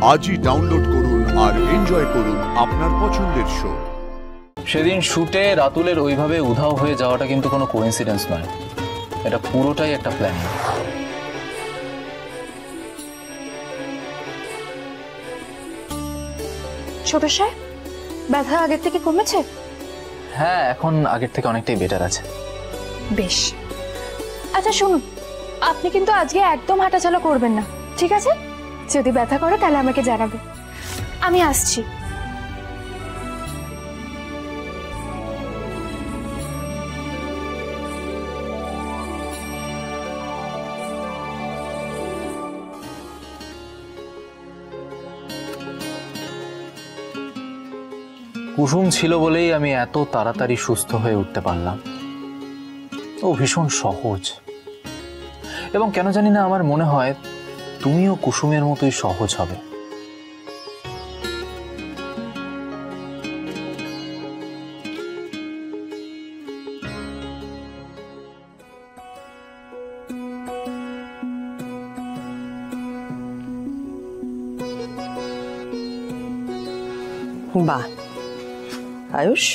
আজই ডাউনলোড করুন আর এনজয় করুন আপনার পছন্দের শো। সেদিন শুটে রাতুলের ওইভাবে উধাও হয়ে যাওয়াটা কিন্তু কোনো কোইন্সিডেন্স নয়, এটা পুরোটাই একটা প্ল্যানিং। ছোট সাহেব, ব্যথা আগের থেকে কমেছে? হ্যাঁ, এখন আগের থেকে অনেকটাই বেটার আছে। বেশ। আচ্ছা শুনুন, আপনি কিন্তু আজকে একদম হাঁটাচলা করবেন না, ঠিক আছে? যদি ব্যথা করে তাহলে আমাকে জানাবে, আমি আসছি। কুসুম ছিল বলেই আমি এত তাড়াতাড়ি সুস্থ হয়ে উঠতে পারলাম। ও ভীষণ সহজ, এবং কেন জানি না আমার মনে হয় তুমিও কুসুমের মতোই সহজ হবে। বাহ আয়ুষ,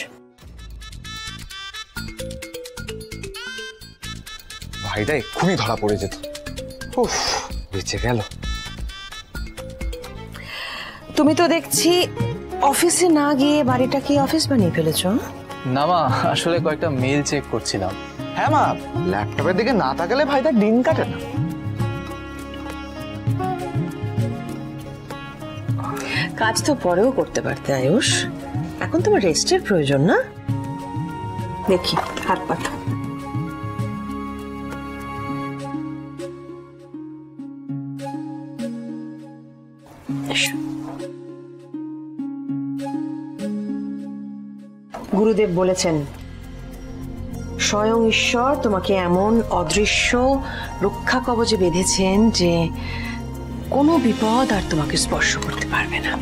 ভাইটা এক্ষুনি ধরা পড়ে যেত। উফ, বেঁচে গেল। তুমি তো দেখছি অফিসে না গিয়ে বাড়িটা কি অফিস বানিয়ে ফেলেছো? না মা, আসলে কয়েকটা মেল চেক করছিলাম। হ্যাঁ মা, ল্যাপটপের দিকে না তাকালে ভাইটা দিন কাটে না। কাজ তো পরেও করতে পারতে আয়ুষ, এখন তোমার রেস্টের প্রয়োজন না? দেখি হাত পাতা। গুরুদেব বলেছেন স্বয়ং ঈশ্বর তোমাকে এমন অদৃশ্য রক্ষা কবচে বেঁধেছেন যে কোনো বিপদ আর তোমাকে স্পর্শ করতে পারবে না।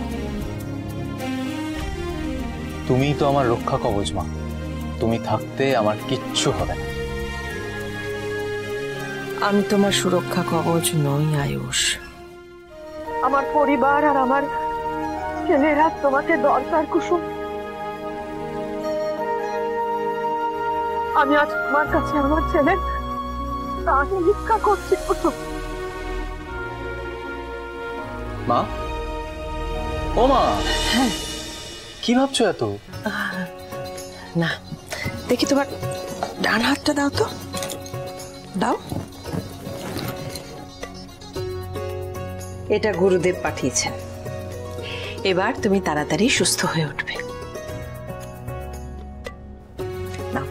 তুমি তো আমার রক্ষা কবচ মা, তুমি থাকতে আমার কিচ্ছু হবে না। আমি তোমার সুরক্ষা কবচ নই আয়ুষ, আমার পরিবার আর আমার ছেলেরা তোমাকে দরকার কুসুম। আমি আজ তোমার কাছে আমার ছেলে তাকে ভিক্ষা করছি কুসুম। মা, ও মা, হ্যাঁ কি ভাবছো এত? না, দেখি তোমার ডান হাতটা দাও তো, দাও। এটা গুরুদেব পাঠিয়েছেন, এবার তুমি তাড়াতাড়ি সুস্থ হয়ে উঠবে। নাও,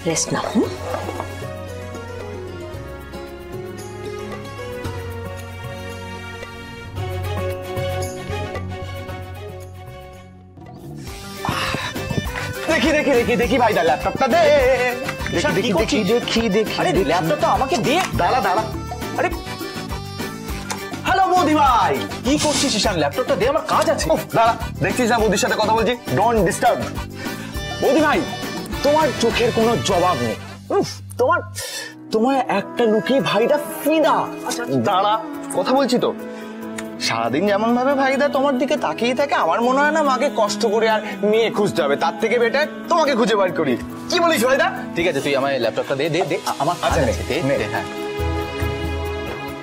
রেস্ট নাও। দেখি দেখি দেখি দেখি ভাইটা ল্যাপটপটা দে। দেখি দেখি দেখি দেখি। আরে ল্যাপটপটা আমাকে দে। দাঁড়া দাঁড়া। আরে হ্যালো বৌদি ভাই, কি করছিস ঈশান? ল্যাপটপটা দে, আমার কাজ আছে। দাঁড়া, দেখছিস না বৌদির সাথে কথা বলছি? Don't disturb. বৌদি ভাই, তোমার চোখের কোনো জবাব নেই। তোমার তোমার একটা লুকি ভাইটা ফিদা। দাঁড়া, কথা বলছি তো। সারাদিন যেমন ভাবে ভাইদা তোমার দিকে তাকিয়ে থাকে, আমার মনে হয় না মাকে কষ্ট করে আর মেয়ে খুঁজতে হবে, তার থেকে বেটার তোমাকে খুঁজে বার করি। কি বলিস ভাইদা? ঠিক আছে, তুই আমার ল্যাপটপটা দে দে দে, আমার কাজ আছে। দে। হ্যাঁ,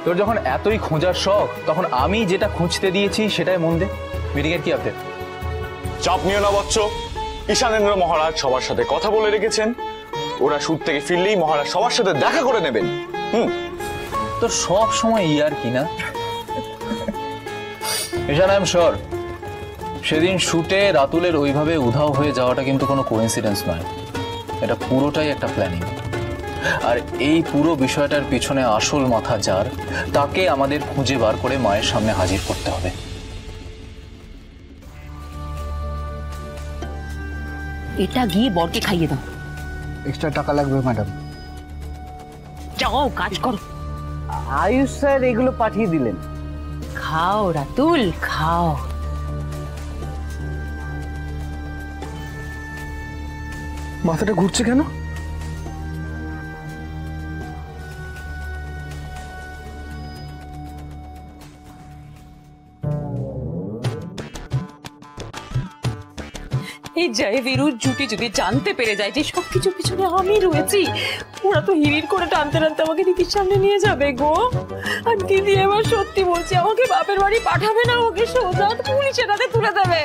তোর যখন এতই খোঁজার শখ, তখন আমি যেটা খুঁজতে দিয়েছি সেটাই মন দে। মিটিং এর কি আপডেট? চাপ নিও না বচ্চ, ঈশানেন্দ্র মহারাজ সবার সাথে কথা বলে রেখেছেন। ওরা শুট থেকে ফিরলেই মহারাজ সবার সাথে দেখা করে নেবেন। তো সব সময় ইয়ার কি না ঈশান, আই এম শিওর সেদিন শুটে রাতুলের ওইভাবে উধাও হয়ে যাওয়াটা কিন্তু কোনো কোইন্সিডেন্স নয়, এটা পুরোটাই একটা প্ল্যানিং। আর এই পুরো বিষয়টার পিছনে আসল মাথা যার, তাকে আমাদের খুঁজে বার করে মায়ের সামনে হাজির করতে হবে। এটা গিয়ে বরকে খাইয়ে দাও। এক্সট্রা টাকা লাগবে ম্যাডাম। যাও কাজ করো। আয়ুষ স্যার এগুলো পাঠিয়ে দিলেন। খাও রাতুল, খাও। মাথাটা ঘুরছে কেন? এই জয় বীরুর জুটি যদি জানতে পেরে যায় যে সবকিছুর পিছনে আমি রয়েছি, ওরা তো হিড়ির করে টানতে টানতে আমাকে দিদির সামনে নিয়ে যাবে গো। আর দিদি এবার সত্যি বলছে আমাকে বাপের বাড়ি পাঠাবে না, ওকে সোজা পুলিশের হাতে তুলে দেবে।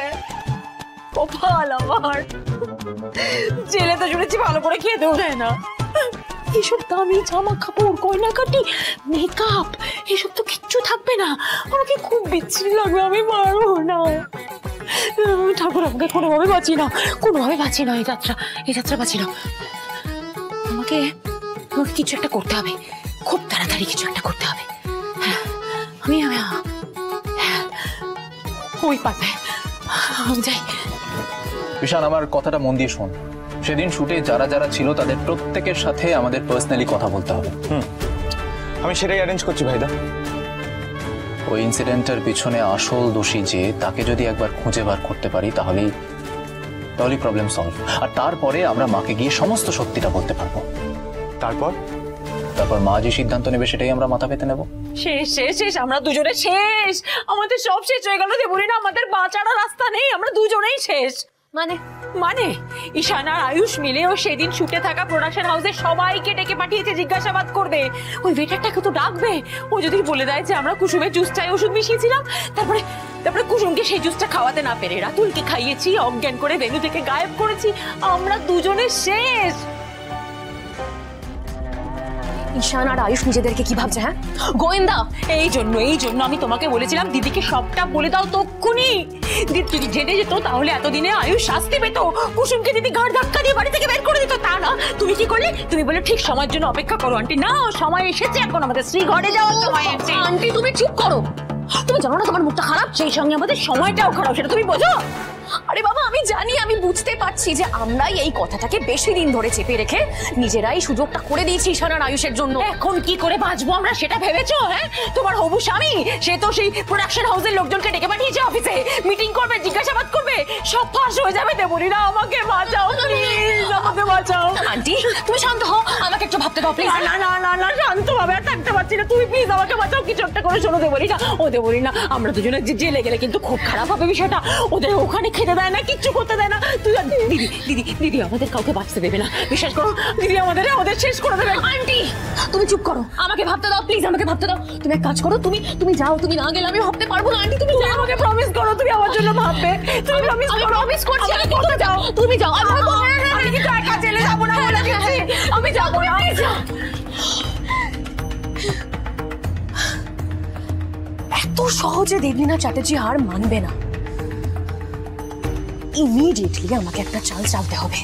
কপাল আমার, জেলে তো শুনেছি ভালো করে খেতেও দেয় না। এসব দামি জামা কাপড়, গয়নাকাটি, মেকআপ এসব তো কিচ্ছু থাকবে না। আমাকে খুব বিচ্ছিরি লাগবে, আমি পারবো না। ঠাকুর আমাকে কোনোভাবে বাঁচিয়ে নাও, কোনোভাবে বাঁচিয়ে নাও, এই যাত্রা বাঁচিয়ে নাও। আমাকে কিছু একটা করতে হবে, খুব তাড়াতাড়ি কিছু একটা করতে হবে। হ্যাঁ, হ্যাঁ, ওই পারবে, আমি যাই। ঈশান, আমার কথাটা মন দিয়ে শোন। সেদিন শুটে যারা যারা ছিল তাদের প্রত্যেকের সাথে আমাদের পার্সোনালি কথা বলতে হবে। আমি সেটাই অ্যারেঞ্জ করছি ভাইদা। ওই ইনসিডেন্টের পিছনে আসল দোষী যে, তাকে যদি একবার খুঁজে বার করতে পারি তাহলেই প্রবলেম সলভ। আর তারপরে আমরা মাকে গিয়ে সমস্ত সত্যিটা বলতে পারবো। তারপর মা যে সিদ্ধান্ত নেবে সেটাই আমরা মাথা পেতে নেব। শেষ শেষ শেষ, আমরা দুজনে শেষ। আমাদের সব শেষ হয়ে গেল দেবরি না, আমাদের বাঁচার রাস্তা নেই, আমরা দুজনেই শেষ। মানে ঈশান আর আয়ুষ মিলে ও সেদিন শুটে থাকা প্রোডাকশন হাউসে সবাইকে ডেকে পাঠিয়েছে জিজ্ঞাসাবাদ করবে। ওই ওয়েটারটাকে তো ডাকবে, ও যদি বলে দেয় যে আমরা কুসুমের জুসটায় ওষুধ মিশিয়েছিলাম, তারপরে কুসুমকে সেই জুসটা খাওয়াতে না পেরে রাতুলকে খাইয়েছি, অজ্ঞান করে ভেন্যু থেকে গায়েব করেছি, আমরা দুজনে শেষ। ঈশান আর আয়ুষ নিজেদেরকে কি ভাবছে? হ্যাঁ গোয়েন্দা, এই জন্য আমি তোমাকে বলেছিলাম দিদিকে সবটা বলে দাও তক্ষুনি। দিদি যদি জেনে যেত তাহলে এতদিনে আয়ুষ শাস্তি পেত, কুসুমকে দিদি ঘাড় ধাক্কা দিয়ে বাড়ি থেকে বের করে দিত। তা না, তুমি কি করলে? তুমি বলে ঠিক সময়ের জন্য অপেক্ষা করো আন্টি। না, সময় এসেছে এখন, আমাদের শ্রী ঘরে যাওয়ার সময় এসেছে। আন্টি তুমি চুপ করো, তুমি জানো না তোমার মুখটা খারাপ, সেই সঙ্গে আমাদের সময়টাও খারাপ, সেটা তুমি বোঝো? আরে বাবা আমি জানি, আমি বুঝতে পারছি যে আমরাই এই কথাটাকে বেশি দিন ধরে চেপে রেখে নিজেরাই সুযোগটা করে দিয়েছি ঈশান আর আয়ুষের জন্য। এখন কি করে বাঁচবো আমরা সেটা ভেবেছো? হ্যাঁ, তোমার হবু স্বামী সে তো সেই প্রোডাকশন হাউসের লোকজনকে ডেকে পাঠিয়েছে অফিসে, মিটিং করবে, জিজ্ঞাসাবাদ করবে, সব ফাঁস হয়ে যাবে। দেবরিনা আমাকে বাঁচাও প্লিজ, আমাকে বাঁচাও। আন্টি তুমি শান্ত হও, আমাকে একটু ভাবতে দাও প্লিজ। না না না না, শান্ত ভাবে আর থাকতে পারছি না, তুমি প্লিজ আমাকে বাঁচাও, কিছু একটা করে। শোনো দেবরিনা, ও দেবরিনা, আমরা দুজনে জেলে গেলে কিন্তু খুব খারাপ হবে বিষয়টা। ওদের ওখানে খেতে দেয় না, কিচ্ছু করতে দেয় না। তুই দিদি দিদি দিদি আমাদের কাউকে বাঁচতে দেবে না, বিশ্বাস করো দিদি, আমাদের শেষ করে দেবে। আন্টি তুমি চুপ করো, আমাকে ভাবতে দাও প্লিজ, আমাকে ভাবতে দাও। তুমি এক কাজ করো, তুমি যাও, তুমি না গেলে আমি ভাবতে পারবো না। আন্টি তুমি আমাকে প্রমিস করো তুমি আমার জন্য ভাববে। তুমি প্রমিস করছি, আমি করতে যাও, তুমি যাও। আমি কিন্তু একা জেলে যাবো না বলে দিচ্ছি, আমি যাবো না। এত সহজে দেবলীনা চ্যাটার্জি হার মানবে না। ইমিডিয়েটলি আমাকে একটা চাল চালতে হবে।